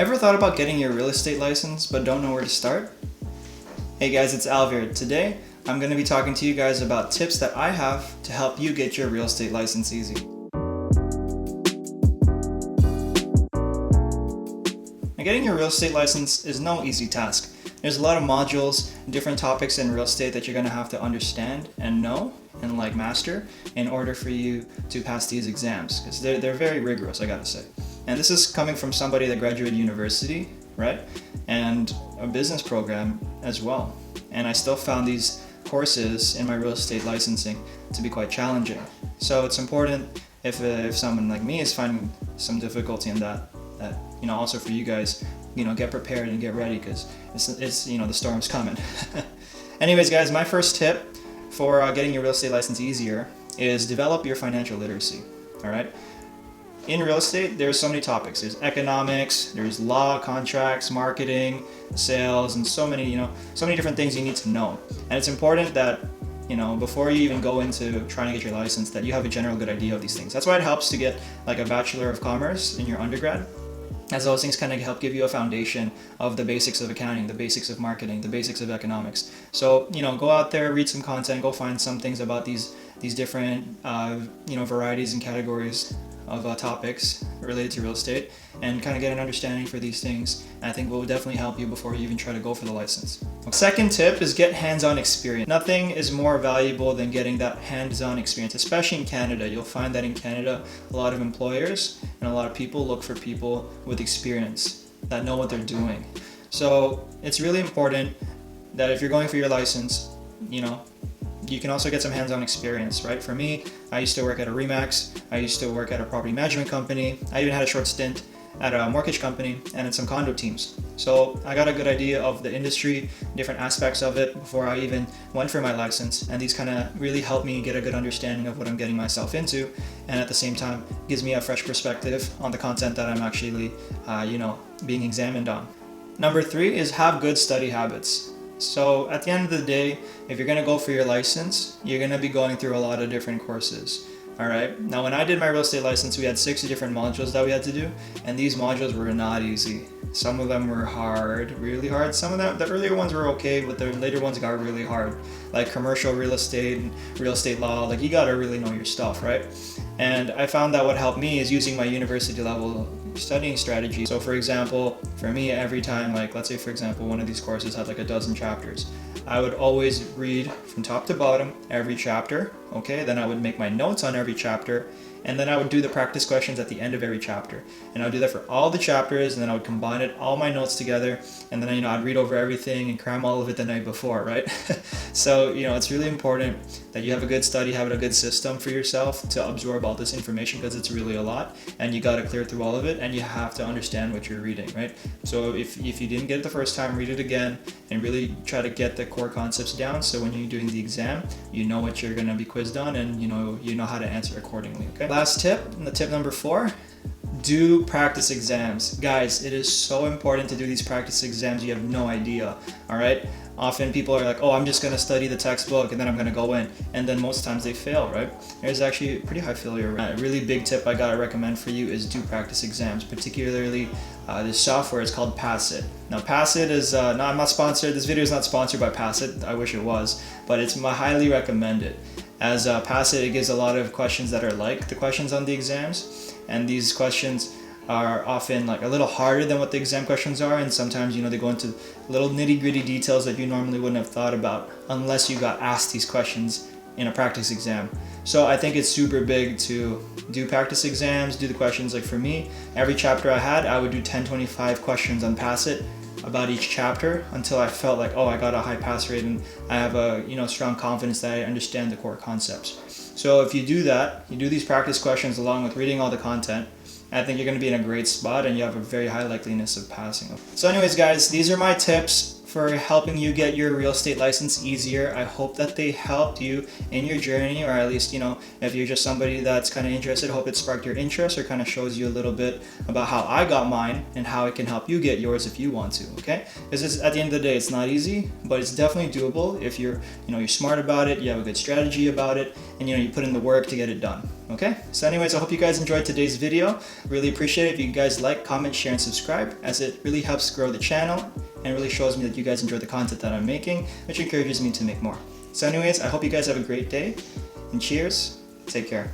Ever thought about getting your real estate license but don't know where to start? Hey guys, it's Alvir. Today, I'm going to be talking to you guys about tips that I have to help you get your real estate license easy. Now, getting your real estate license is no easy task. There's a lot of modules, different topics in real estate that you're going to have to understand and know and master in order for you to pass these exams, because they're very rigorous, I gotta say. And this is coming from somebody that graduated university, right? And a business program as well. And I still found these courses in my real estate licensing to be quite challenging. So it's important if someone like me is finding some difficulty in that also for you guys, get prepared and get ready, because it's the storm's coming. Anyways, guys, my first tip for getting your real estate license easier is develop your financial literacy. All right. In real estate, there's so many topics. There's economics, there's law, contracts, marketing, sales, and so many different things you need to know. And it's important that, before you even go into trying to get your license, that you have a general good idea of these things. That's why it helps to get like a Bachelor of Commerce in your undergrad, as those things kind of help give you a foundation of the basics of accounting, the basics of marketing, the basics of economics. So, go out there, read some content, go find some things about these different, varieties and categories of topics related to real estate, and kind of get an understanding for these things. And I think will definitely help you before you even try to go for the license. Second tip is get hands-on experience. Nothing is more valuable than getting that hands-on experience, especially in Canada. You'll find that in Canada, a lot of employers and a lot of people look for people with experience that know what they're doing. So it's really important that if you're going for your license, you can also get some hands-on experience, right? For me, I used to work at a RE/MAX. I used to work at a property management company. I even had a short stint at a mortgage company and in some condo teams. So I got a good idea of the industry, different aspects of it before I even went for my license. And these kind of really help me get a good understanding of what I'm getting myself into. And at the same time, gives me a fresh perspective on the content that I'm actually, being examined on. Number 3 is have good study habits. So at the end of the day, if you're going to go for your license, you're going to be going through a lot of different courses. All right. Now, when I did my real estate license, we had 6 different modules that we had to do, and these modules were not easy. Some of them were hard, really hard. Some of them, the earlier ones were okay, but the later ones got really hard, like commercial real estate and real estate law. Like, you got to really know your stuff, right? And I found that what helped me is using my university level studying strategy. So for example, for me, every time, let's say for example, one of these courses had a dozen chapters, I would always read from top to bottom every chapter. Okay, then I would make my notes on every chapter, and then I would do the practice questions at the end of every chapter. And I would do that for all the chapters, and then I would combine all my notes together, and then I'd read over everything and cram all of it the night before, right? So it's really important that you have a good study habit, a good system for yourself to absorb all this information, because it's really a lot, and you got to clear through all of it, and you have to understand what you're reading, right? So if you didn't get it the first time, read it again and really try to get the core concepts down, so when you're doing the exam, you know what you're going to be quizzed on, and you know how to answer accordingly. Okay. Last tip, tip number 4, do practice exams. Guys, it is so important to do these practice exams. You have no idea. All right. Often people are like, oh, I'm just going to study the textbook and then I'm going to go in. And then most times they fail, right? There's actually a pretty high failure rate. A really big tip I got to recommend for you is do practice exams, particularly this software. It's called Passit. Now, Passit is, I'm not sponsored. This video is not sponsored by Passit. I wish it was, but it's highly recommended. As Passit, it gives a lot of questions that are like the questions on the exams. And these questions are often a little harder than what the exam questions are, and sometimes they go into little nitty-gritty details that you normally wouldn't have thought about unless you got asked these questions in a practice exam. So I think it's super big to do practice exams, do the questions. Like for me, every chapter I would do 10-25 questions on Passit about each chapter until I felt like, oh, I got a high pass rate and I have a strong confidence that I understand the core concepts. So if you do that, you do these practice questions along with reading all the content, I think you're going to be in a great spot and you have a very high likeliness of passing. So anyways, guys, these are my tips for helping you get your real estate license easier. I hope that they helped you in your journey, or at least, if you're just somebody that's kind of interested, hope it sparked your interest or kind of shows you a little bit about how I got mine and how it can help you get yours if you want to, okay? Because at the end of the day, it's not easy, but it's definitely doable if you're smart about it, you have a good strategy about it, and you put in the work to get it done. Okay, so anyways, I hope you guys enjoyed today's video. Really appreciate it if you guys like, comment, share, and subscribe, as it really helps grow the channel and really shows me that you guys enjoy the content that I'm making, which encourages me to make more. So anyways, I hope you guys have a great day, and cheers, take care.